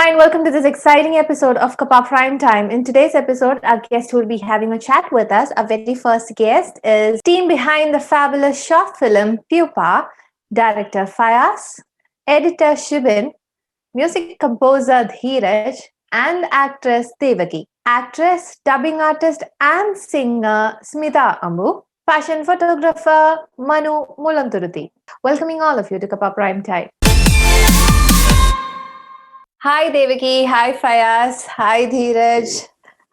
Hi, and welcome to this exciting episode of Kapa Prime Time. In today's episode, our guest who will be having a chat with us, our very first guest, is team behind the fabulous short film Pupa, director Fayaz, editor Shibin, music composer Dheeraj, and actress Devaki. Actress, dubbing artist, and singer Smita Ambu. Fashion photographer Manu Mulanturuthi. Welcoming all of you to Kapa Prime Time. Hi Devaki, hi Fayaz, hi Dheeraj,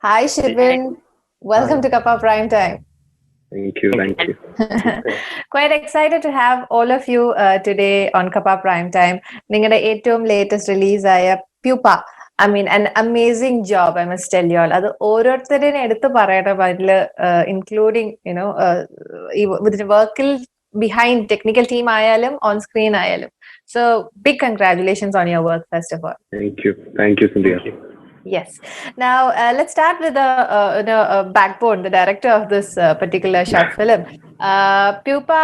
hi Shibin. Welcome to Kapa Prime Time. Thank you. Quite excited to have all of you today on Kapa Prime Time. Ningada ഏറ്റവും latest release ആയ Pupa. I mean, an amazing job, I must tell you all. അത് ഓരോരുത്തരെയും എടുത്ത് പറയണം അതിൽ including, with the workil behind technical team ആയാലും on screen ആയാലും. So, big congratulations on your work, first of all. Thank you, Cynthia. Yes. Now, let's start with the backbone, the director of this particular short film. Pupa,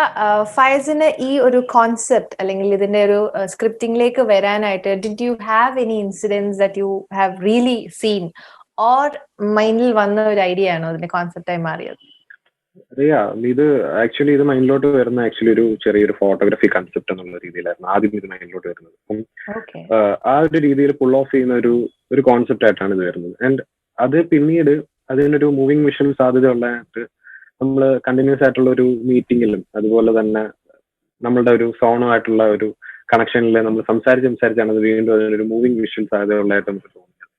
Fayazine oru concept, അല്ലെങ്കിൽ ഇതിന്റെ ഒരു scripting-ലേക്ക് വരാനായിട്ട്, did you have any incidents that you have really seen? Or മൈൻഡിൽ വന്ന ഒരു idea ആണോ ഇതിന്റെ കോൺസെപ്റ്റായി മാറിയത്? ഇത് മൈൻഡിലോട്ട് വരുന്ന ഒരു ചെറിയൊരു ഫോട്ടോഗ്രാഫി കൺസെപ്റ്റ് എന്നുള്ള രീതിയിലായിരുന്നു ആദ്യം ഇത് മൈൻഡിലോട്ട് വരുന്നത്. അപ്പം ആ ഒരു രീതിയിൽ പുൾ ഓഫ് ചെയ്യുന്ന ഒരു കോൺസെപ്റ്റ് ആയിട്ടാണ് ഇത് വരുന്നത്. ആൻഡ് അത് പിന്നീട് അതിനൊരു മൂവിങ് വിഷൻ സാധ്യത ഉള്ളതായിട്ട് നമ്മൾ കണ്ടിന്യൂസ് ആയിട്ടുള്ള ഒരു മീറ്റിംഗിലും അതുപോലെ തന്നെ നമ്മളുടെ ഒരു സോണുമായിട്ടുള്ള ഒരു കണക്ഷനിൽ നമ്മൾ സംസാരിച്ചാണ് അത് വീണ്ടും അതിനൊരു മൂവിങ് വിഷൻ സാധ്യത ഉള്ളതായിട്ട് നമുക്ക് തോന്നുന്നത്.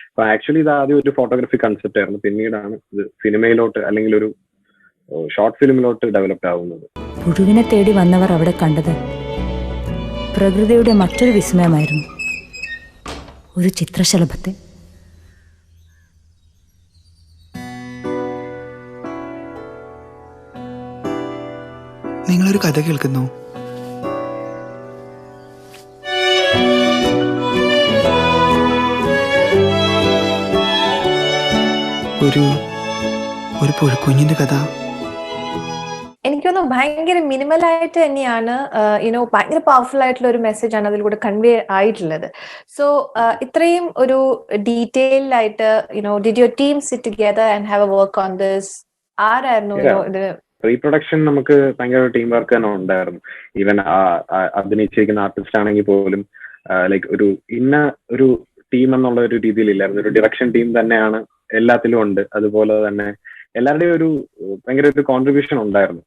അപ്പൊ ആക്ച്വലി ഇത് ആദ്യം ഒരു ഫോട്ടോഗ്രാഫി കൺസെപ്റ്റ് ആയിരുന്നു, പിന്നീടാണ് ഇത് സിനിമയിലോട്ട് അല്ലെങ്കിൽ ഒരു ഷോർട്ട് ഫിലിമിലോട്ട് ഡെവലപ്ഡ് ആവുന്നത്. പുഴുവിനെ തേടി വന്നവർ അവിടെ കണ്ടത് പ്രകൃതിയുടെ മറ്റൊരു വിസ്മയമായിരുന്നു, ഒരു ചിത്രശലഭത്തെ. നിങ്ങളൊരു കഥ കേൾക്കുന്നു. ഒരു പുഴുക്കുഞ്ഞിന്റെ കഥ. എനിക്കൊന്ന് ഭയങ്കര മിനിമലായിട്ട് തന്നെയാണ് ഭയങ്കര പവർഫുൾ ആയിട്ടുള്ള ഒരു മെസ്സേജ് ആണ് അതിലൂടെ കൺവേ ആയിട്ടുള്ളത്. സോ ഇത്രയും ഒരു ഡീറ്റെയിൽ ആയിട്ട് did your team sit together and have A work on this? ആരായിരുന്നു ഇത്? പ്രീ പ്രൊഡക്ഷൻ നമുക്ക് ഭയങ്കര ടീം വർക്ക് തന്നെ ഉണ്ടായിരുന്നു. ഈവൻ അഭിനയിച്ചിരിക്കുന്ന ആർട്ടിസ്റ്റ് ആണെങ്കിൽ പോലും ലൈക്ക് ഒരു ടീം എന്നുള്ള ഒരു രീതിയിലില്ലായിരുന്നു. ഒരു ഡിറക്ഷൻ ടീം തന്നെയാണ് എല്ലാത്തിലും ഉണ്ട്. അതുപോലെ തന്നെ എല്ലാവരുടെയും ഒരു ഭയങ്കര ഒരു കോൺട്രിബ്യൂഷൻ ഉണ്ടായിരുന്നു.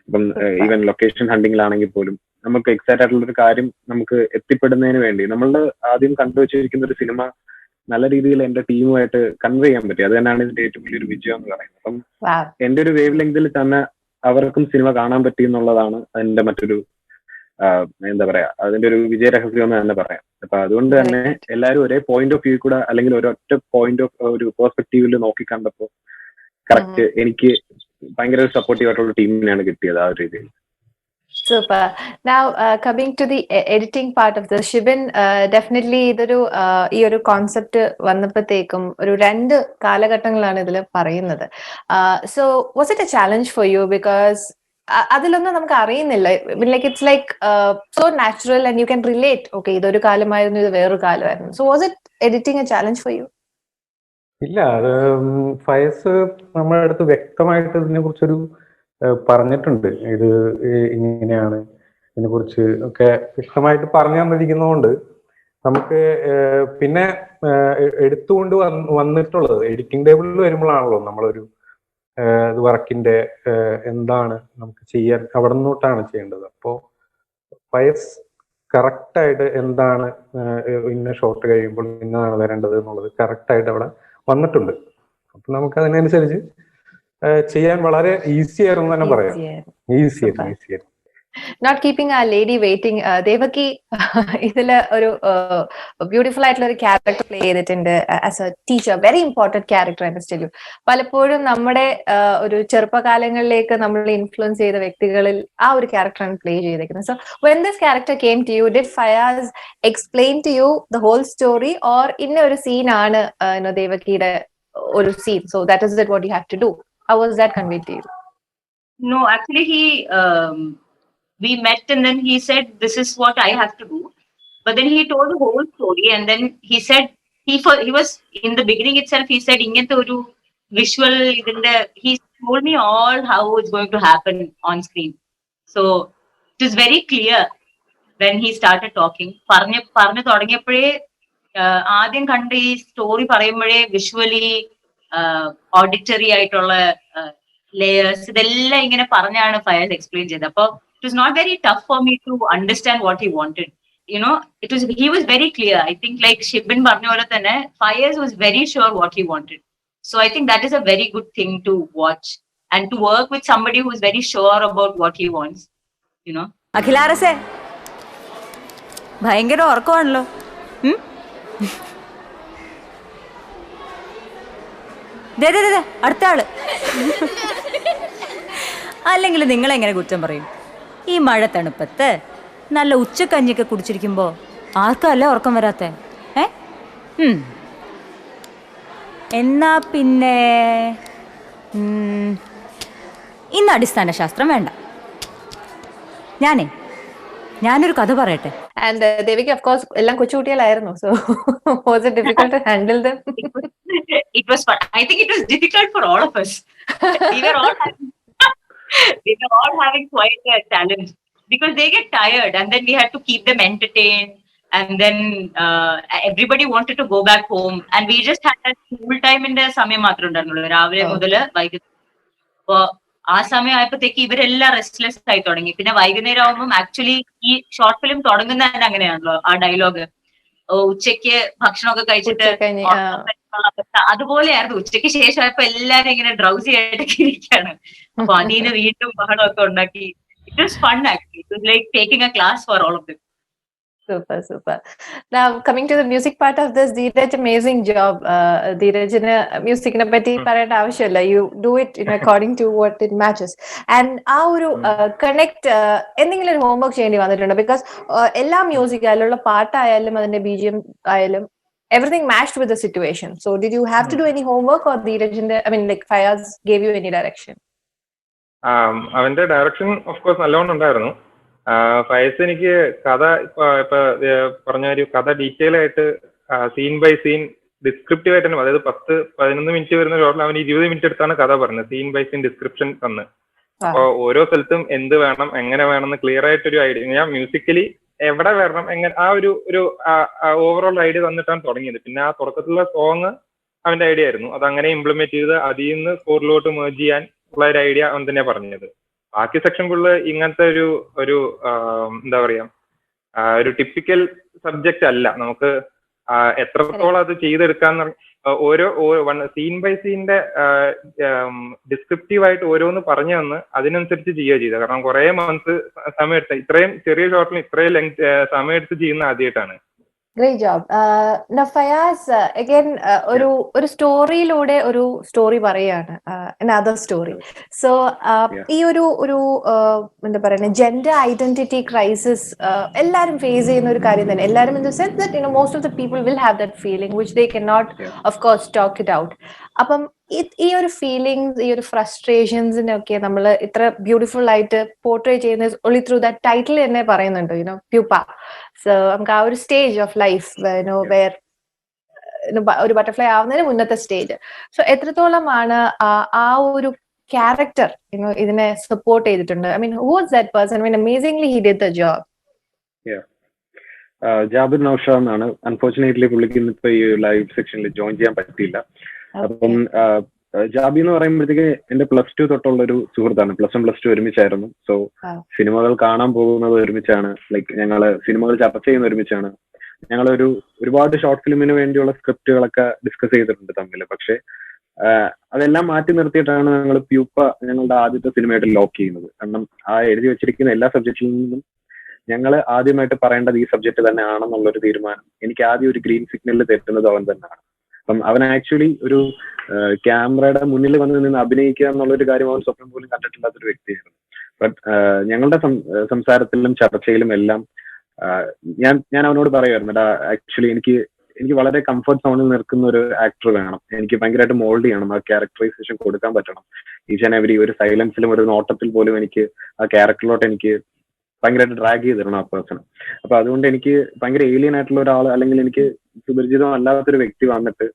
ഇപ്പം ഈവൻ ലൊക്കേഷൻ ഹണ്ടിങ്ങിലാണെങ്കിൽ പോലും നമുക്ക് എക്സൈറ്റ് ആയിട്ടുള്ള ഒരു കാര്യം നമുക്ക് എത്തിപ്പെടുന്നതിന് വേണ്ടി നമ്മളുടെ ആദ്യം കണ്ടുവച്ചിരിക്കുന്ന ഒരു സിനിമ നല്ല രീതിയിൽ എന്റെ ടീമുമായിട്ട് കൺവേ ചെയ്യാൻ പറ്റി. അത് തന്നെയാണ് ഇതിന്റെ ഏറ്റവും വലിയൊരു വിജയം എന്ന് പറയുന്നത്. അപ്പം എന്റെ ഒരു വേവ് ലെങ്തിൽ തന്നെ അവർക്കും സിനിമ കാണാൻ പറ്റി എന്നുള്ളതാണ് അതിന്റെ മറ്റൊരു അതിന്റെ ഒരു വിജയ രഹസ്യം എന്ന് തന്നെ പറയാം. അപ്പൊ അതുകൊണ്ട് തന്നെ എല്ലാവരും ഒരേ പോയിന്റ് ഓഫ് വ്യൂ കൂടെ അല്ലെങ്കിൽ ഒരൊറ്റ പോയിന്റ് ഓഫ് ഒരു പെർസ്പെക്റ്റീവിൽ നോക്കി കണ്ടപ്പോ കറക്റ്റ് എനിക്ക് ഭയങ്കര സപ്പോർട്ടീവ് ആയിട്ടുള്ള ടീമിനെയാണ് കിട്ടിയത് ആ ഒരു രീതിയിൽ. Super. Now, coming to the editing part of the Shibin, definitely ഇതൊരു ഈ ഒരു കോൺസെപ്റ്റ് വന്നപ്പോഴത്തേക്കും ഒരു 2 കാലഘട്ടങ്ങളാണ് ഇതിൽ പറയുന്നത്. So was it A challenge for you? Because അതിലൊന്നും നമുക്ക് അറിയുന്നില്ല. Like it's like so natural and you can relate. Okay, ഇതൊരു കാലമായിരുന്നു, ഇത് വേറൊരു കാലമായിരുന്നു. So was it editing A challenge for you? ഇല്ല, അത് ഫയസ് നമ്മുടെ അടുത്ത് വ്യക്തമായിട്ട് ഇതിനെ കുറിച്ചൊരു പറഞ്ഞിട്ടുണ്ട്. ഇത് ഇങ്ങനെയാണ്, ഇതിനെ കുറിച്ച് ഒക്കെ വ്യക്തമായിട്ട് പറഞ്ഞു തന്നിരിക്കുന്നതുകൊണ്ട് നമുക്ക് പിന്നെ എടുത്തുകൊണ്ട് വന്നിട്ടുള്ളത് എഡിറ്റിംഗ് ടേബിളിൽ വരുമ്പോഴാണല്ലോ നമ്മളൊരു വർക്കിന്റെ എന്താണ് നമുക്ക് ചെയ്യാൻ അവിടെ നിന്നോട്ടാണ് ചെയ്യേണ്ടത്. അപ്പോൾ ഫയസ് കറക്റ്റായിട്ട് എന്താണ് ഇന്ന ഷോട്ട് കഴിയുമ്പോൾ ഇന്നതാണ് വരേണ്ടത് എന്നുള്ളത് കറക്റ്റായിട്ട് അവിടെ വന്നിട്ടുണ്ട്. അപ്പൊ നമുക്ക് അതിനനുസരിച്ച് ചെയ്യാൻ വളരെ ഈസി ആയിരുന്നു തന്നെ പറയാം. ഈസി ആയിരുന്നു. Not keeping our lady waiting. Devaki, ഇതില് ഒരു ബ്യൂട്ടിഫുൾ ആയിട്ടുള്ള ഒരു ക്യാരക്ടർ പ്ലേ ചെയ്തിട്ടുണ്ട് as A teacher. Very important character, I must tell you. പലപ്പോഴും നമ്മുടെ ഒരു ചെറുപ്പകാലങ്ങളിലേക്ക് നമ്മൾ ഇൻഫ്ലുവൻസ് ചെയ്ത വ്യക്തികളിൽ ആ ഒരു ക്യാരക്ടറാണ് പ്ലേ ചെയ്തേക്കുന്നത്. So when this character came to you, did Fayaz explain to you the whole story, or ഇന്ന ഒരു സീൻ ആണ് ദേവകിയുടെ ഒരു scene, so that is what you have to do? How was that conveyed to you? No, actually we met and then he said, this is what I have to do. But then he told the whole story, and then he said he was in the beginning itself. He said ingante oru visual idinte. He told me all how it's going to happen on screen. So it was very clear when he started talking. പറഞ്ഞു തുടങ്ങിയപ്പോഴേ ആദ്യം കണ്ട ഈ story പറയുമ്പോഴേ visually auditory ആയിട്ടുള്ള layers ഇതെല്ലാം ഇങ്ങനെ പറഞ്ഞാണ് Fayas explain ചെയ്തത്. അപ്പോൾ it was not very tough for me to understand what he wanted. He was very clear. I think like Shibin പറഞ്ഞ പോലെ തന്നെ Faiz was very sure what he wanted. So I think that is a very good thing to watch and to work with somebody who is very sure about what he wants. അഖിലാരസേ ഭയങ്കര ഉറക്കമാണല്ലോ. അടുത്ത ആള്. അല്ലെങ്കിൽ നിങ്ങളെങ്ങനെ കുറ്റം പറയും? ഈ മഴ തണുപ്പത്ത് നല്ല ഉച്ചക്കഞ്ഞിയൊക്കെ കുടിച്ചിരിക്കുമ്പോ ആർക്കല്ലേ ഉറക്കം വരാത്തെ? എന്നാ പിന്നെ ഇന്ന് അടിസ്ഥാന ശാസ്ത്രം വേണ്ട. ഞാനൊരു കഥ പറയട്ടെ. ആൻഡ് ദേവിക ഓഫ് കോഴ്സ് എല്ലാം കൊച്ചുകുട്ടികളായിരുന്നു. So was it difficult to handle them? It was fun. I think it was difficult for all of us. We were all having quite a challenge because they get tired and then we had to keep them entertained, and then everybody wanted to go back home, and we just had that full time in the സമയം മാത്രമേ ഉണ്ടായിരുന്നുള്ളൂ, രാവിലെ മുതൽ വൈകുന്നേരം. അപ്പൊ ആ സമയം ആയപ്പോഴത്തേക്ക് ഇവരെല്ലാം റെസ്റ്റ്ലെസ് ആയി തുടങ്ങി. പിന്നെ വൈകുന്നേരം ആവുമ്പോൾ ആക്ച്വലി ഈ ഷോർട്ട് ഫിലിം തുടങ്ങുന്ന തന്നെ അങ്ങനെയാണല്ലോ, ആ ഡയലോഗ് ഉച്ചയ്ക്ക് ഭക്ഷണമൊക്കെ കഴിച്ചിട്ട് അതുപോലെയായിരുന്നു. ഉച്ചയ്ക്ക് ശേഷമായപ്പോ എല്ലാരും ഇങ്ങനെ ഡ്രൗസി ആയിട്ടൊക്കെ ഇരിക്കുകയാണ്. അപ്പൊ അതിന് വീണ്ടും ബഹളമൊക്കെ ഉണ്ടാക്കി. It was fun actually. It was like taking a class for all of them. Super. Now coming to the music part of this, Dheeraj, amazing job. Dheerajന് മ്യൂസിക്കിനെ പറ്റി പറയേണ്ട ആവശ്യമില്ല. You do it according to what it matches. And ആ ഒരു connect എന്തെങ്കിലും ഒരു homework ചെയ്യേണ്ടി വന്നിട്ടുണ്ടോ? Because എല്ലാ മ്യൂസിക് ആയാലുള്ള പാട്ടായാലും അതിന്റെ BGM ആയാലും everything matched with the situation. So did you have to do any homework, or Dheerajന്റെ Fayaz gave you any direction? അവന്റെ ഡയറക്ഷൻ ഓഫ് കോഴ്സ് നല്ലോണം ഉണ്ടായിരുന്നു. ഫയസ് എനിക്ക് കഥ ഇപ്പൊ പറഞ്ഞ ഒരു കഥ ഡീറ്റെയിൽ ആയിട്ട് സീൻ ബൈ സീൻ ഡിസ്ക്രിപ്റ്റീവ് ആയിട്ട് തന്നെ, അതായത് 10-11 മിനിറ്റ് വരുന്ന ഷോട്ടിൽ അവന് 20 മിനിറ്റ് എടുത്താണ് കഥ പറഞ്ഞത്. സീൻ ബൈ സീൻ ഡിസ്ക്രിപ്ഷൻ തന്ന്. അപ്പൊ ഓരോ സ്ഥലത്തും എന്ത് വേണം എങ്ങനെ വേണം എന്ന് ക്ലിയർ ആയിട്ടൊരു ഐഡിയ, ഞാൻ മ്യൂസിക്കലി എവിടെ വരണം എങ്ങനെ ആ ഒരു ഓവറോൾ ഐഡിയ തന്നിട്ടാണ് തുടങ്ങിയത്. പിന്നെ ആ തുടക്കത്തിലുള്ള സോങ് അവന്റെ ഐഡിയ ആയിരുന്നു. അത് അങ്ങനെ ഇംപ്ലിമെന്റ് ചെയ്ത് അതിൽ നിന്ന് സ്കോറിലോട്ട് മേർജ് ചെയ്യാൻ ഉള്ള ഒരു ഐഡിയ അവൻ തന്നെയാണ് പറഞ്ഞത്. ബാക്കി സെക്ഷൻ ഫുള്ള് ഇങ്ങനത്തെ ഒരു എന്താ പറയാ ഒരു ടിപ്പിക്കൽ സബ്ജക്റ്റ് അല്ല. നമുക്ക് എത്രത്തോളം അത് ചെയ്തെടുക്കാന്ന് ഓരോ സീൻ ബൈ സീനിന്റെ ഡിസ്ക്രിപ്റ്റീവ് ആയിട്ട് ഓരോന്ന് പറഞ്ഞു തന്ന് അതിനനുസരിച്ച് ചെയ്യുക ചെയ്തത്. കാരണം കുറെ മന്ത്സ് സമയം എടുത്ത ഇത്രയും ചെറിയ ഷോട്ടിൽ ഇത്രയും ലെങ്ത് സമയം എടുത്ത് ചെയ്യുന്ന ആദ്യമായിട്ടാണ്. Great job. Now Fayaz, again ഒരു സ്റ്റോറിയിലൂടെ ഒരു സ്റ്റോറി പറയാണ്, another story. So ഈ ഒരു എന്താ പറയുക ജെൻഡർ ഐഡന്റിറ്റി ക്രൈസിസ് എല്ലാരും ഫേസ് ചെയ്യുന്ന ഒരു കാര്യം തന്നെ. എല്ലാരും in the sense that most of the people will have that feeling which they cannot of course talk it out. അപ്പം ഈ ഒരു ഫീലിംഗ്സ്, ഈ ഒരു ഫ്രസ്ട്രേഷൻസിനൊക്കെ നമ്മൾ ഇത്ര ബ്യൂട്ടിഫുൾ ആയിട്ട് പോർട്രേ ചെയ്യുന്ന only through that title തന്നെ പറയുന്നുണ്ട്, പ്യൂപ്പ. സോ നമുക്ക് ആ ഒരു സ്റ്റേജ് ഓഫ് ലൈഫ് വേർ ഒരു ബട്ടർഫ്ലൈ ആവുന്നതിന് മുന്നത്തെ സ്റ്റേജ്. സോ എത്രത്തോളമാണ് ആ ഒരു ക്യാരക്ടർ ഇതിനെ സപ്പോർട്ട് ചെയ്തിട്ടുണ്ട്? I mean, who was that person? I mean, amazingly he did the job. Jabir Naushad എന്നാണ്. അൺഫോർച്ചുനേറ്റ്ലി പുള്ളിക്ക് ഇന്നിപ്പോ ഈ ലൈവ് സെക്ഷനിൽ ജോയിൻ ചെയ്യാൻ പറ്റിയില്ല. അപ്പം ജാബി എന്ന് പറയുമ്പോഴത്തേക്ക് എന്റെ +2 തൊട്ടുള്ള ഒരു സുഹൃത്താണ്. +1 +2 ഒരുമിച്ചായിരുന്നു. സോ സിനിമകൾ കാണാൻ പോകുന്നത് ഒരുമിച്ചാണ്. ലൈക്ക് ഞങ്ങള് സിനിമകൾ ചർച്ച ചെയ്യുന്ന ഒരുമിച്ചാണ്. ഞങ്ങളൊരു ഒരുപാട് ഷോർട്ട് ഫിലിമിന് വേണ്ടിയുള്ള സ്ക്രിപ്റ്റുകളൊക്കെ ഡിസ്കസ് ചെയ്തിട്ടുണ്ട് തമ്മിൽ. പക്ഷെ അതെല്ലാം മാറ്റി നിർത്തിയിട്ടാണ് ഞങ്ങൾ പ്യൂപ്പ ഞങ്ങളുടെ ആദ്യത്തെ സിനിമയായിട്ട് ലോക്ക് ചെയ്യുന്നത്. കാരണം ആ എഴുതി വെച്ചിരിക്കുന്ന എല്ലാ സബ്ജക്റ്റിൽ നിന്നും ഞങ്ങൾ ആദ്യമായിട്ട് പറയേണ്ടത് ഈ സബ്ജക്ട് തന്നെ ആണെന്നുള്ളൊരു തീരുമാനം എനിക്ക് ആദ്യം ഒരു ഗ്രീൻ സിഗ്നലിൽ തെറ്റുന്നത് അവൻ തന്നെയാണ്. അപ്പം അവൻ ആക്ച്വലി ഒരു ക്യാമറയുടെ മുന്നിൽ വന്ന് നിന്ന് അഭിനയിക്കുക എന്നുള്ളൊരു കാര്യം അവൻ സ്വപ്നം പോലും കണ്ടിട്ടില്ലാത്തൊരു വ്യക്തിയായിരുന്നു. ബട്ട് ഞങ്ങളുടെ സംസാരത്തിലും ചർച്ചയിലും എല്ലാം ഞാൻ അവനോട് പറയുമായിരുന്നു, ആക്ച്വലി എനിക്ക് വളരെ കംഫർട്ട് സോണിൽ നിൽക്കുന്ന ഒരു ആക്ടർ വേണം. എനിക്ക് ഭയങ്കരമായിട്ട് മോൾഡ് ചെയ്യണം, ആ ക്യാരക്ടറൈസേഷൻ കൊടുക്കാൻ പറ്റണം. ഈച്ച് ആൻഡ് എവരി ഒരു സൈലൻസിലും ഒരു നോട്ടത്തിൽ പോലും എനിക്ക് ആ ക്യാരക്ടറിലോട്ട് എനിക്ക് ഭയങ്കരമായിട്ട് ഡ്രാഗ് ചെയ്തിരുന്നു ആ പേഴ്സൺ. അപ്പൊ അതുകൊണ്ട് എനിക്ക് ഭയങ്കര ഏലിയൻ ആയിട്ടുള്ള ഒരാൾ, അല്ലെങ്കിൽ എനിക്ക് സുപരിചിതം അല്ലാത്തൊരു വ്യക്തി വന്നിട്ട്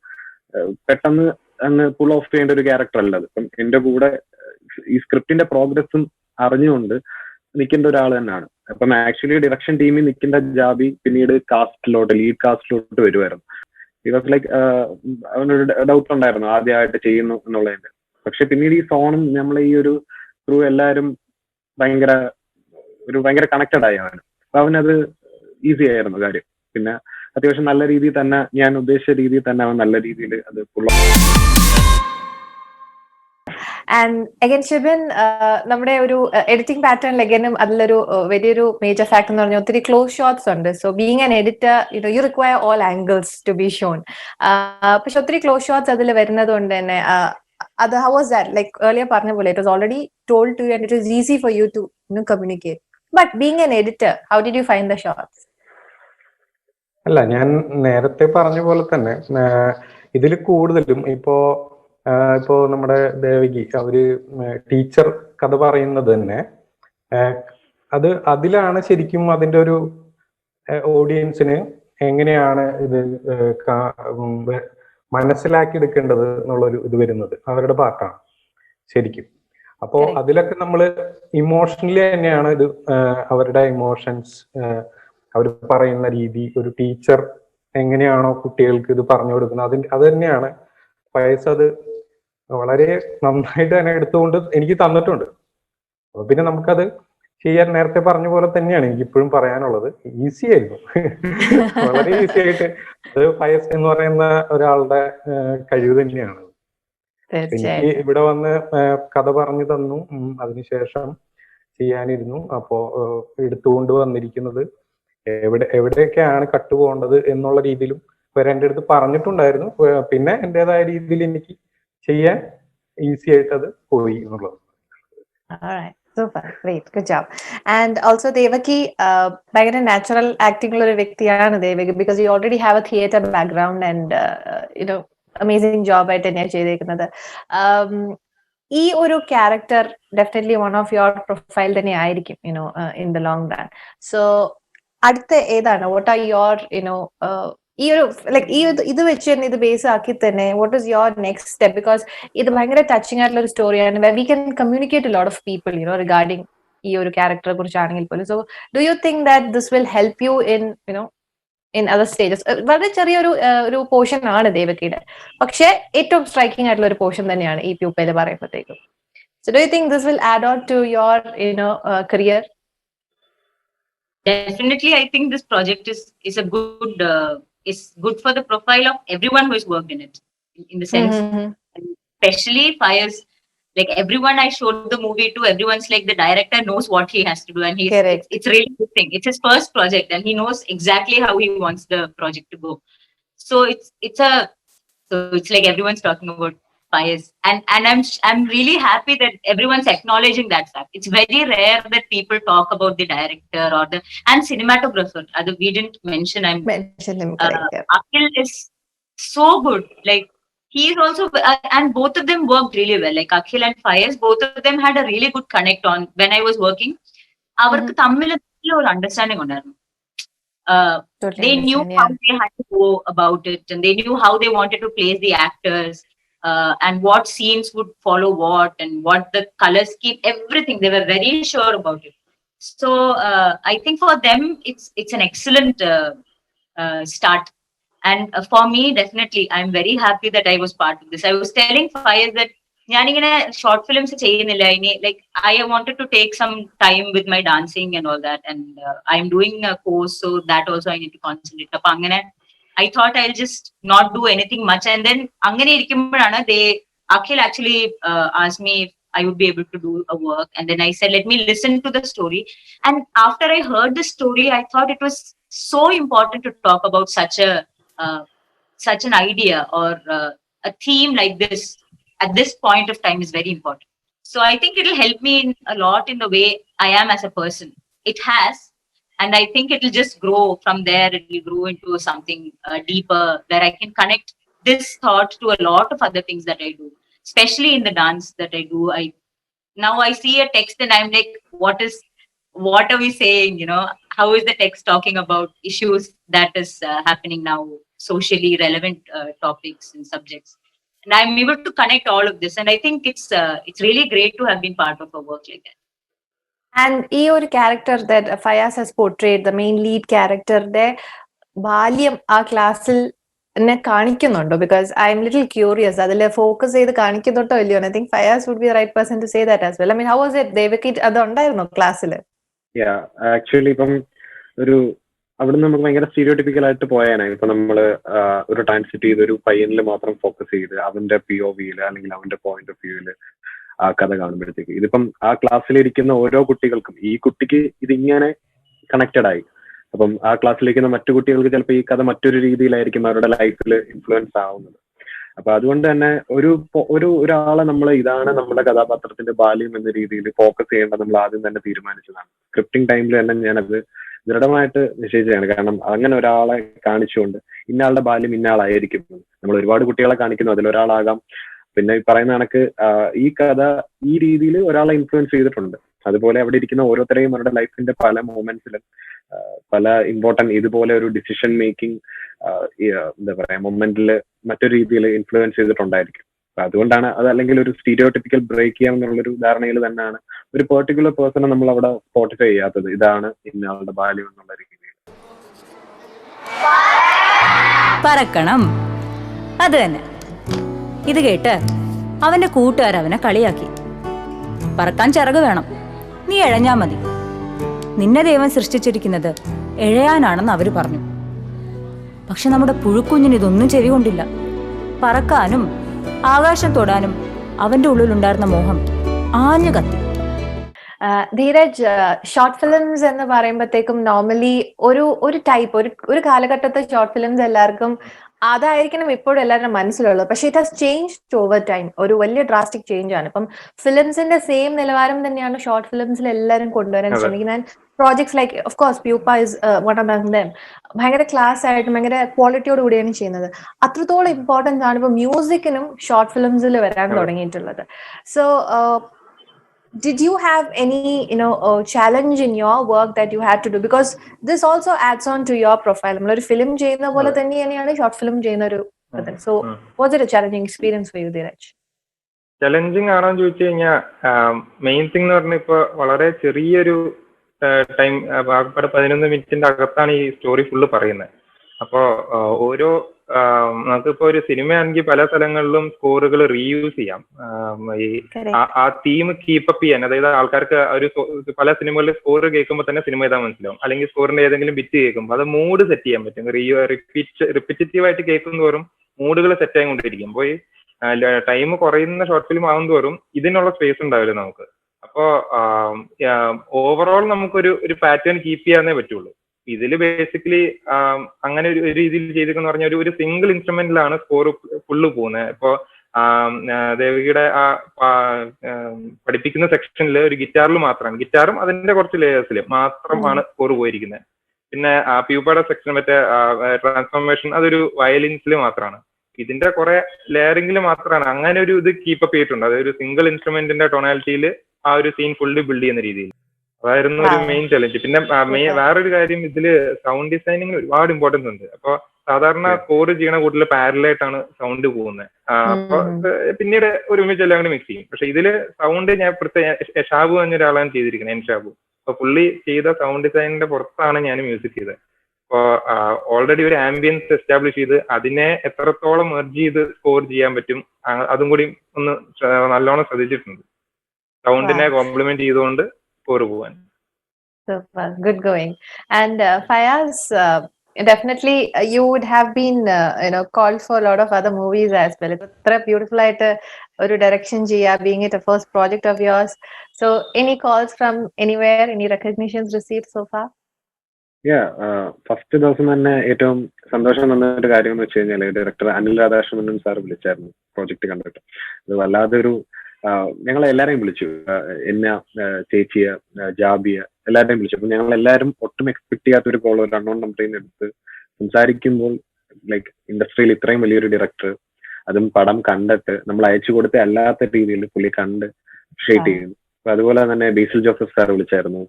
പെട്ടെന്ന് അങ്ങ് പുൾ ഓഫ് ചെയ്യേണ്ട ഒരു ക്യാരക്ടർ അല്ല അത്. ഇപ്പം എന്റെ കൂടെ ഈ സ്ക്രിപ്റ്റിന്റെ പ്രോഗ്രസ്സും അറിഞ്ഞുകൊണ്ട് നിൽക്കേണ്ട ഒരാൾ തന്നെയാണ്. അപ്പം ആക്ച്വലി ഡിറക്ഷൻ ടീമിൽ നിൽക്കേണ്ട ജാബി പിന്നീട് ലീഡ് കാസ്റ്റിലോട്ട് വരുമായിരുന്നു. ഇറ്റ് വാസ് ലൈക്ക് അവനൊരു ഡൗട്ട് ഉണ്ടായിരുന്നു ആദ്യമായിട്ട് ചെയ്യുന്നു എന്നുള്ളതിന്റെ. പക്ഷെ പിന്നീട് ഈ സോണും നമ്മളെ ഈ ഒരു ക്രൂ എല്ലാവരും ഭയങ്കര കണക്റ്റഡ് ആയി അവന്. അപ്പൊ അവനത് ഈസി ആയിരുന്നു കാര്യം. പിന്നെ അത്യാവശ്യം നല്ല രീതിയിൽ തന്നെ, ഞാൻ ഉദ്ദേശിച്ച രീതിയിൽ തന്നെ അവൻ നല്ല രീതിയിൽ അത് ഫുൾ. ആൻഡ് അഗൈൻ ഷിബിൻ, നമ്മുടെ ഒരു എഡിറ്റിംഗ് പാറ്റേണിൽ അഗൈനും അതിലൊരു വലിയൊരു മേജർ ഫാക്ടർ എന്ന് പറഞ്ഞാൽ ഒത്തിരി ക്ലോസ് ഷോട്ട്സ് ഉണ്ട്. So being an editor you require all angles to be shown. പക്ഷെ ഒത്തിരി ക്ലോസ് ഷോട്ട്സ് അതിൽ വരുന്നത് കൊണ്ട് തന്നെ അത് how was that? Like earlier പറഞ്ഞ പോലെ it was already told to you and it was easy for you to communicate. But being an editor, how did you find the shots? അല്ല, ഞാൻ നേരത്തെ പറഞ്ഞ പോലെ തന്നെ ഇതിൽ കൂടുതലും ഇപ്പോ നമ്മുടെ ദേവകി അവര് ടീച്ചർ കഥ പറയുന്നത് തന്നെ അതിലാണ് ശരിക്കും അതിന്റെ ഒരു ഓഡിയൻസിന് എങ്ങനെയാണ് ഇത് മനസ്സിലാക്കി എടുക്കേണ്ടത് എന്നുള്ളൊരു ഇത് വരുന്നത് അവരുടെ പാർട്ടാണ് ശരിക്കും. അപ്പോ അതിലൊക്കെ നമ്മൾ ഇമോഷണലി തന്നെയാണ് ഇത് അവരുടെ ഇമോഷൻസ് അവർ പറയുന്ന രീതി, ഒരു ടീച്ചർ എങ്ങനെയാണോ കുട്ടികൾക്ക് ഇത് പറഞ്ഞു കൊടുക്കുന്നത് അത് തന്നെയാണ് ഫയസ് അത് വളരെ നന്നായിട്ട് തന്നെ എടുത്തുകൊണ്ട് എനിക്ക് തന്നിട്ടുണ്ട്. അപ്പൊ പിന്നെ നമുക്കത് ചെയ്യാൻ നേരത്തെ പറഞ്ഞ പോലെ തന്നെയാണ് എനിക്ക് ഇപ്പോഴും പറയാനുള്ളത്. ഈസി ആയിരുന്നു, വളരെ ഈസി ആയിട്ട്. അത് ഫയസ് എന്ന് പറയുന്ന ഒരാളുടെ കഴിവ് തന്നെയാണ്. എനിക്ക് ഇവിടെ വന്ന് കഥ പറഞ്ഞു തന്നു, അതിനുശേഷം ചെയ്യാനിരുന്നു. അപ്പോ എടുത്തുകൊണ്ട് വന്നിരിക്കുന്നത് എവിടെയൊക്കെയാണ് കട്ട് പോകേണ്ടത് എന്നുള്ള രീതിയിലും എൻ്റെ അടുത്ത് പറഞ്ഞിട്ടുണ്ടായിരുന്നു. പിന്നെ എന്റേതായ രീതിയിൽ എനിക്ക് ചെയ്യാൻ ഈസി ആയിട്ട് അത് പോയി എന്നുള്ളത്. Super, great, good job. And also Devaki, ഭയങ്കര നാച്ചുറൽ ആക്ടിംഗ് ഉള്ള ഒരു വ്യക്തിയാണ് Devaki, because you already have a theatre background and amazing job ആയിട്ട് തന്നെയാണ് ചെയ്തേക്കുന്നത്. ഈ ഒരു character definitely one of your profile തന്നെ ആയിരിക്കും in the long run. So അടുത്ത ഏതാണ്, what are your ഈ ഒരു ലൈക്ക് ഇത് വെച്ച് തന്നെ ഇത് ബേസ് ആക്കി തന്നെ what is your next step? Because ഇത് ഭയങ്കര ടച്ചിങ് ആയിട്ടുള്ള ഒരു സ്റ്റോറിയാണ്. We can communicate lot of people regarding ഈ ഒരു ക്യാരക്ടറെ കുറിച്ചാണെങ്കിൽ പോലും. So do you think that this will help you in other stages? വളരെ ചെറിയൊരു പോർഷൻ ആണ് ദേവകിയുടെ, പക്ഷെ ഏറ്റവും സ്ട്രൈക്കിംഗ് ആയിട്ടുള്ള ഒരു പോർഷൻ തന്നെയാണ് ഈ പ്യൂപ്പയിൽ പറയുമ്പോഴത്തേക്കും. So do you think this will add on to your career? Definitely, I think this project is a good is good for the profile of everyone who has worked in it, in the sense, and especially Fires. Like everyone I showed the movie to, everyone's like the director knows what he has to do, and it's really good thing. It's his first project, and he knows exactly how he wants the project to go. So it's like everyone's talking about Fires, and I'm really happy that everyone's acknowledging that fact. It's very rare that people talk about the director or and cinematographer. We didn't mention. Akhil is so good. Like he is also, and both of them worked really well. Like Akhil and Fires, both of them had a really good connect on when I was working. Avarku thammil or understanding undarunnu. They knew how they had to go about it, and they knew how they wanted to place the actors. And what scenes would follow what, and what the color scheme, everything. They were very sure about it. So I think for them, it's an excellent start. And for me, definitely, I'm very happy that I was part of this. I was telling Fires that short films like I wanted to take some time with my dancing and all that, and I'm doing a course, so that also I need to concentrate. I thought I'll just not do anything much, and then Akhil actually asked me if I would be able to do a work, and then I said, let me listen to the story. And after I heard the story, I thought it was so important to talk about such an idea or a theme like this at this point of time is very important. So I think it'll help me a lot in the way I am as a person. It has. And I think it will just grow from there. It will grow into something deeper, where I can connect this thought to a lot of other things that I do, especially in the dance that I do. Now I see a text and I'm like, what is what are we saying, how is the text talking about issues that is happening now, socially relevant topics and subjects. And I'm able to connect all of this, and I think it's really great to have been part of a work like that. And ഈ ഒരു character that Fayas has portrayed, the main lead character-ന്റെ ബാല്യം ആ ക്ലാസ്സിൽ എന്നെ കാണിക്കുന്നുണ്ടോ? Because I'm little curious. അതിൽ focus ചെയ്ത് കാണിക്കുന്നുണ്ടോ ഇല്ലയോ? I think Fayas would be right person to say that as well. I mean how was it? Devaki അത് ഉണ്ടായിരുന്നോ ക്ലാസ്സിൽ? ആക്ച്വലി ഇപ്പം ഒരു അവിടുന്ന് നമുക്ക് ഭയങ്കര സ്റ്റീരിയോടിപ്പിക്കൽ ആയിട്ട് പോയാനെ. ഇപ്പൊ നമ്മള് ഒരു ട്രാൻസിറ്റ് ചെയ്ത് ഒരു പയ്യനിൽ മാത്രം ഫോക്കസ് ചെയ്ത് അവന്റെ POV-യിൽ അല്ലെങ്കിൽ അവന്റെ പോയിന്റ് ഓഫ് വ്യൂവില് ആ കഥ കാണുമ്പോഴത്തേക്ക്, ഇതിപ്പം ആ ക്ലാസ്സിലിരിക്കുന്ന ഓരോ കുട്ടികൾക്കും ഈ കുട്ടിക്ക് ഇതിങ്ങനെ കണക്റ്റഡ് ആയി. അപ്പം ആ ക്ലാസ്സിലിരിക്കുന്ന മറ്റു കുട്ടികൾക്ക് ചിലപ്പോൾ ഈ കഥ മറ്റൊരു രീതിയിലായിരിക്കും അവരുടെ ലൈഫിൽ ഇൻഫ്ലുവൻസ് ആവുന്നത്. അപ്പൊ അതുകൊണ്ട് തന്നെ ഒരാളെ നമ്മൾ ഇതാണ് നമ്മുടെ കഥാപാത്രത്തിന്റെ ബാല്യം എന്ന രീതിയിൽ ഫോക്കസ് ചെയ്യേണ്ടത് നമ്മൾ ആദ്യം തന്നെ തീരുമാനിച്ചതാണ്. സ്ക്രിപ്റ്റിംഗ് ടൈമിൽ തന്നെ ഞാനത് ദൃഢമായിട്ട് നിശ്ചയിച്ചതാണ്. കാരണം അങ്ങനെ ഒരാളെ കാണിച്ചുകൊണ്ട് ഇന്നയാളുടെ ബാല്യം ഇന്നയാളായിരിക്കും. നമ്മൾ ഒരുപാട് കുട്ടികളെ കാണിക്കുന്നു, അതിലൊരാളാകാം. പിന്നെ ഈ പറയുന്ന കണക്ക് ഈ കഥ ഈ രീതിയിൽ ഒരാളെ ഇൻഫ്ലുവൻസ് ചെയ്തിട്ടുണ്ട്. അതുപോലെ അവിടെ ഇരിക്കുന്ന ഓരോരുത്തരെയും അവരുടെ ലൈഫിന്റെ പല മൊമെന്റ്സിലും പല ഇമ്പോർട്ടന്റ് ഇതുപോലെ ഒരു ഡിസിഷൻ മേക്കിംഗ് എന്താ പറയാ മൊമെന്റിൽ മറ്റൊരു രീതിയിൽ ഇൻഫ്ലുവൻസ് ചെയ്തിട്ടുണ്ടായിരിക്കും. അപ്പൊ അതുകൊണ്ടാണ് അത്, അല്ലെങ്കിൽ ഒരു സ്റ്റീരിയോടിപ്പിക്കൽ ബ്രേക്ക് ചെയ്യാമെന്നുള്ളൊരു ധാരണയിൽ തന്നെയാണ് ഒരു പെർട്ടിക്കുലർ പേഴ്സണെ നമ്മൾ അവിടെ സ്പോട്ടിഫൈ ചെയ്യാത്തത്. ഇതാണ് ഇന്നയാളുടെ ബാല്യം എന്നുള്ള രീതിയിൽ. പറക്കണം, അത് തന്നെ. ഇത് കേട്ട് അവന്റെ കൂട്ടുകാർ അവനെ കളിയാക്കി. പറക്കാൻ ചിറക് വേണം, നീ എഴഞ്ഞാ മതി. നിന്നെ ദൈവം സൃഷ്ടിച്ചിരിക്കുന്നത് എഴയാനാണെന്ന് അവര് പറഞ്ഞു. പക്ഷെ നമ്മുടെ പുഴുക്കുഞ്ഞിന് ഇതൊന്നും ചെവി കൊണ്ടില്ല. പറക്കാനും ആകാശം തൊടാനും അവന്റെ ഉള്ളിലുണ്ടായിരുന്ന മോഹം ആഞ്ഞു കത്തി. ധീരജ്, ഷോർട്ട് ഫിലിംസ് എന്ന് പറയുമ്പോഴത്തേക്കും നോർമലി ഒരു ടൈപ്പ് ഒരു കാലഘട്ടത്തെ ഷോർട്ട് ഫിലിംസ് എല്ലാവർക്കും അതായിരിക്കണം ഇപ്പോഴും എല്ലാവരുടെ മനസ്സിലുള്ളത്. പക്ഷെ it has changed over time. ഒരു വലിയ ഡ്രാസ്റ്റിക് ചേഞ്ച് ആണ്. ഇപ്പം ഫിലിംസിന്റെ സെയിം നിലവാരം തന്നെയാണ് ഷോർട്ട് ഫിലിംസിൽ എല്ലാവരും കൊണ്ടുവരാൻ ശ്രമിക്കുന്നത്. Projects like of course pupa is one of them. ഭയങ്കര ക്ലാസ് ആയിട്ടും ഭയങ്കര ക്വാളിറ്റിയോട് കൂടിയാണ് ചെയ്യുന്നത്. അത്രത്തോളം ഇമ്പോർട്ടൻസ് ആണ് ഇപ്പൊ മ്യൂസിക്കിനും ഷോർട്ട് ഫിലിംസിൽ വരാൻ തുടങ്ങിയിട്ടുള്ളത്. So did you have any challenge in your work that you had to do? Because this also adds on to your profile. നമ്മൾ ഒരു ഫിലിം ചെയ്യുന്ന പോലെ തന്നെയാണ് ഷോർട്ട് ഫിലിം ചെയ്യുന്ന ഒരു. So was it A challenging experience for you, Dheeraj? Challenging ആണോ എന്ന് ചോദിച്ചു കഴിഞ്ഞാൽ മെയിൻ തിങ് എന്ന് പറഞ്ഞാൽ ഇപ്പൊ വളരെ ചെറിയൊരു ടൈം, 11 മിനിറ്റിന്റെ അകത്താണ് ഈ സ്റ്റോറി ഫുള്ള് പറയുന്നത്. അപ്പോ ഓരോ നമുക്കിപ്പോ ഒരു സിനിമയാണെങ്കിൽ പല സ്ഥലങ്ങളിലും സ്കോറുകൾ റീയൂസ് ചെയ്യാം. ഈ ആ തീം കീപ്പപ്പ് ചെയ്യാൻ, അതായത് ആൾക്കാർക്ക് ഒരു പല സിനിമകളിൽ സ്കോർ കേൾക്കുമ്പോൾ തന്നെ സിനിമ ഏതാ മനസ്സിലാവും. അല്ലെങ്കിൽ സ്കോറിന്റെ ഏതെങ്കിലും ബിറ്റ് കേൾക്കുമ്പോൾ അത് മൂഡ് സെറ്റ് ചെയ്യാൻ പറ്റും. റിപ്പീറ്റീവ് ആയിട്ട് കേൾക്കും തോറും മൂഡുകൾ സെറ്റ് ആയിക്കൊണ്ടിരിക്കും. അപ്പോൾ ഈ ടൈം കുറയുന്ന ഷോർട്ട് ഫിലിം ആകും തോറും ഇതിനുള്ള സ്പേസ് ഉണ്ടാവില്ല നമുക്ക്. അപ്പോ ഓവറോൾ നമുക്കൊരു പാറ്റേൺ കീപ്പ് ചെയ്യാനേ പറ്റുള്ളൂ. ഇതിൽ ബേസിക്കലി അങ്ങനെ ഒരു രീതിയിൽ ചെയ്തിരിക്കുന്ന പറഞ്ഞാൽ ഒരു സിംഗിൾ ഇൻസ്ട്രുമെന്റിലാണ് സ്കോർ ഫുള്ള് പോകുന്നത്. ഇപ്പോ ദേവികയുടെ ആ പഠിപ്പിക്കുന്ന സെക്ഷനിൽ ഒരു ഗിറ്റാറും അതിന്റെ കുറച്ച് ലേയേഴ്സിൽ മാത്രമാണ് സ്കോർ പോയിരിക്കുന്നത്. പിന്നെ പ്യൂപ്പയുടെ സെക്ഷൻ മറ്റേ ട്രാൻസ്ഫോർമേഷൻ അതൊരു വയലിൻസിൽ മാത്രമാണ്. ഇതിന്റെ കുറെ ലെയറിംഗിൽ മാത്രമാണ് അങ്ങനെ ഒരു ഇത് കീപ്പപ്പ് ചെയ്തിട്ടുണ്ട്. അതൊരു സിംഗിൾ ഇൻസ്ട്രുമെന്റിന്റെ ടൊണാലിറ്റിയിൽ ആ ഒരു സീൻ ഫുള്ളി ബിൽഡ് ചെയ്യുന്ന രീതിയിൽ. അതായിരുന്നു ഒരു മെയിൻ ചലഞ്ച്. പിന്നെ വേറൊരു കാര്യം, ഇതില് സൗണ്ട് ഡിസൈനിങ്ങിന് ഒരുപാട് ഇമ്പോർട്ടൻസ് ഉണ്ട്. അപ്പൊ സാധാരണ സ്കോർ ചെയ്യണ കൂട്ടിൽ പാരലായിട്ടാണ് സൗണ്ട് പോകുന്നത്. അപ്പൊ പിന്നീട് ഒരുമിച്ച് എല്ലാം കൂടി മിക്സ് ചെയ്യും. പക്ഷെ ഇതില് സൗണ്ട് ഞാൻ ഷാബു എന്നൊരാളാണ് ചെയ്തിരിക്കുന്നത്, എൻ ഷാബു. അപ്പൊ പുള്ളി ചെയ്ത സൗണ്ട് ഡിസൈനിന്റെ പുറത്താണ് ഞാൻ മ്യൂസിക് ചെയ്തത്. അപ്പൊ ഓൾറെഡി ഒരു ആംബിയൻസ് എസ്റ്റാബ്ലിഷ് ചെയ്ത് അതിനെ എത്രത്തോളം മെർജ് ചെയ്ത് സ്കോർ ചെയ്യാൻ പറ്റും അതും കൂടി ഒന്ന് നല്ലോണം ശ്രദ്ധിച്ചിട്ടുണ്ട്. സൗണ്ടിനെ കോംപ്ലിമെന്റ് ചെയ്തുകൊണ്ട് സ്കോർ പോവാൻ. Super, good going. And Fayaz, definitely you would have been called for a lot of other movies as well. It's a beautiful ഒരു direction ചെയ്യാ, being it a first project of yours. So any calls from anywhere, any recognitions received so far? First ദിവസം തന്നെ ഏറ്റവും സന്തോഷം വന്ന ഒരു കാര്യം എന്ന് വെച്ച് കഴിഞ്ഞാൽ ഡയറക്ടർ അനിൽ രാധാകൃഷ്ണൻ സാർ വിളിച്ചായിരുന്നു പ്രോജക്റ്റ് കണ്ടിട്ട്. അത് വല്ലാതൊരു ഞങ്ങളെ എല്ലാരെയും വിളിച്ചു, എന്നെ, ചേച്ചിയെ, ജാബിയെ എല്ലാവരെയും വിളിച്ചു. അപ്പൊ ഞങ്ങൾ എല്ലാവരും ഒട്ടും എക്സ്പെക്ട് ചെയ്യാത്ത ഒരു കോൾ ഒരു അൺനോൺ നമ്പറിൽ എടുത്ത് സംസാരിക്കുമ്പോൾ ലൈക്ക് ഇൻഡസ്ട്രിയിൽ ഇത്രയും വലിയൊരു ഡയറക്ടർ, അതും പടം കണ്ടിട്ട് നമ്മൾ അയച്ചു കൊടുത്ത അല്ലാത്ത രീതിയിൽ പുള്ളി കണ്ട് അപ്രിഷിയേറ്റ് ചെയ്യുന്നു. അപ്പൊ അതുപോലെ തന്നെ ബേസിൽ ജോസഫ് സാർ വിളിച്ചായിരുന്നു,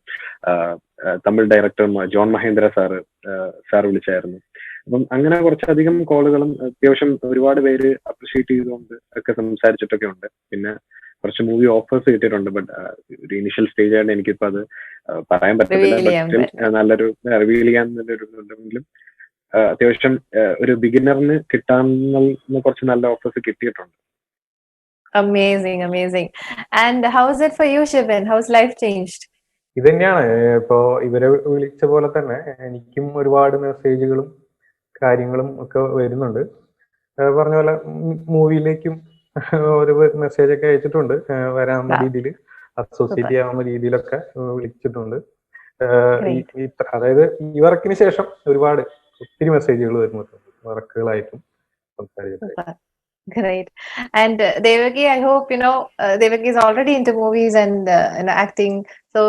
Tamil director John Mahendra sir വിളിച്ചായിരുന്നു. അപ്പം അങ്ങനെ കുറച്ചധികം കോളുകളും അത്യാവശ്യം ഒരുപാട് പേര് അപ്രിഷിയേറ്റ് ചെയ്തുകൊണ്ട് ഒക്കെ സംസാരിച്ചിട്ടൊക്കെ ഉണ്ട്. പിന്നെ കുറച്ച് മൂവി ഓഫേഴ്സ് കിട്ടിയിട്ടുണ്ട്. ബട്ട് ഒരു ഇനിഷ്യൽ സ്റ്റേജ് ആയിട്ട് എനിക്കിപ്പോ അത് പറയാൻ പറ്റത്തില്ല. Reveal ചെയ്യാൻ ബട്ട് സ്റ്റിൽ നല്ലൊരു റിവീൽ ചെയ്യാൻ നല്ലൊരു ഉണ്ടെങ്കിലും അത്യാവശ്യം ഒരു ബിഗിനറിന് കിട്ടാവുന്ന കുറച്ച് നല്ല ഓഫേഴ്സ് കിട്ടിയിട്ടുണ്ട്. Amazing. And how is it for you, Shivan? How's life changed? ഇത് തന്നെയാണ് ഇപ്പോ ഇവരെ വിളിച്ച പോലെ തന്നെ എനിക്കും ഒരുപാട് മെസ്സേജുകളും കാര്യങ്ങളും ഒക്കെ വരുന്നുണ്ട്. പറഞ്ഞ പോലെ മൂവിയിലേക്കും ഒരു മെസ്സേജ് ഒക്കെ അയച്ചിട്ടുണ്ട്. വരാവുന്ന രീതിയിൽ അസോസിയേറ്റ് ചെയ്യാവുന്ന രീതിയിലൊക്കെ വിളിച്ചിട്ടുണ്ട്. അതായത് ഈ വർക്കിന് ശേഷം ഒരുപാട് ഒത്തിരി മെസ്സേജുകൾ വരുന്നുണ്ട്, വർക്കുകളായിട്ടും സംസാരിച്ചിട്ട്. Great. And Devaki, I hope Devaki is already into movies and acting. So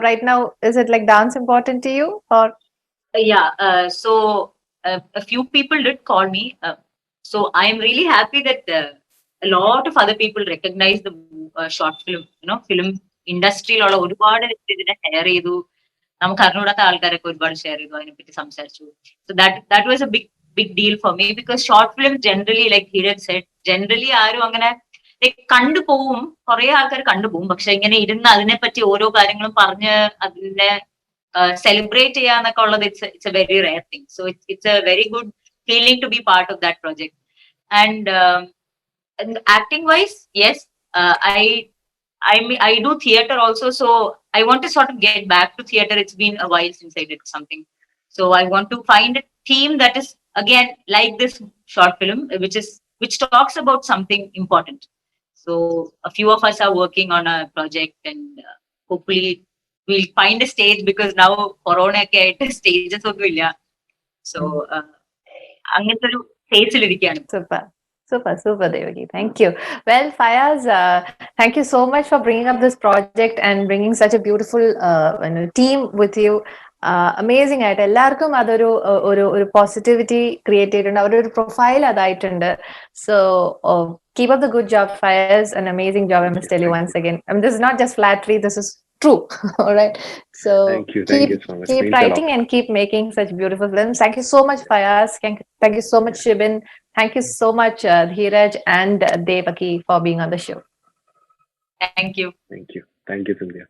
right now, is it like dance important to you, or? Yeah. So a few people did call me. So I am really happy that a lot of other people recognize the short film. Film industry യിലുള്ള ഒരുപാട് ഇതിനെ share ചെയ്തു. നമുക്ക് അറിഞ്ഞൂടാത്ത ആൾക്കാരൊക്കെ ഒരുപാട് share ചെയ്തു, അതിനെപ്പറ്റി സംസാരിച്ചു. So that was a big deal for me, because short films generally, like Dheeraj said, generally ആരും അങ്ങനെ കണ്ടുപോകും, കുറെ ആൾക്കാർ കണ്ടുപോകും. പക്ഷെ ഇങ്ങനെ ഇരുന്ന് അതിനെപ്പറ്റി ഓരോ കാര്യങ്ങളും പറഞ്ഞ് അതിനെ സെലിബ്രേറ്റ് ചെയ്യാന്നൊക്കെ ഉള്ളത് it's a very rare thing. So it's a very good feeling to be part of that project. And acting wise, yes, I do theater also, so I want to sort of get back to theater. It's been a while since I did something, so I want to find a theme that is again like this short film, which talks about something important. So a few of us are working on a project, and hopefully we'll find a stage, because now corona ഒക്കെ ആയിട്ട് stages ഒന്നും ഇല്ല. So അങ്ങനത്തെ ഒരു phase-ൽ ഇരിക്കുകയാണ്. Super, Devaki. Thank you. Well, Fayaz, thank you so much for bringing up this project and bringing such a beautiful team with you. Amazing ആയിട്ട് എല്ലാവർക്കും അതൊരു ഒരു പോസിറ്റിവിറ്റി ക്രിയേറ്റ് ചെയ്തിട്ടുണ്ട്, അവരുടെ ഒരു പ്രൊഫൈൽ അതായിട്ടുണ്ട്. So keep up the good job, Fayaz. An amazing job, I must tell you once again. I mean, this is not just flattery, this is true. All right, so Thank you so much. keep writing and keep making such beautiful films. Thank you so much, Fayaz. Thank you so much, Shivan. Thank you so much, Dheeraj and Devaki, for being on the show. Thank you. Thank you, Cynthia.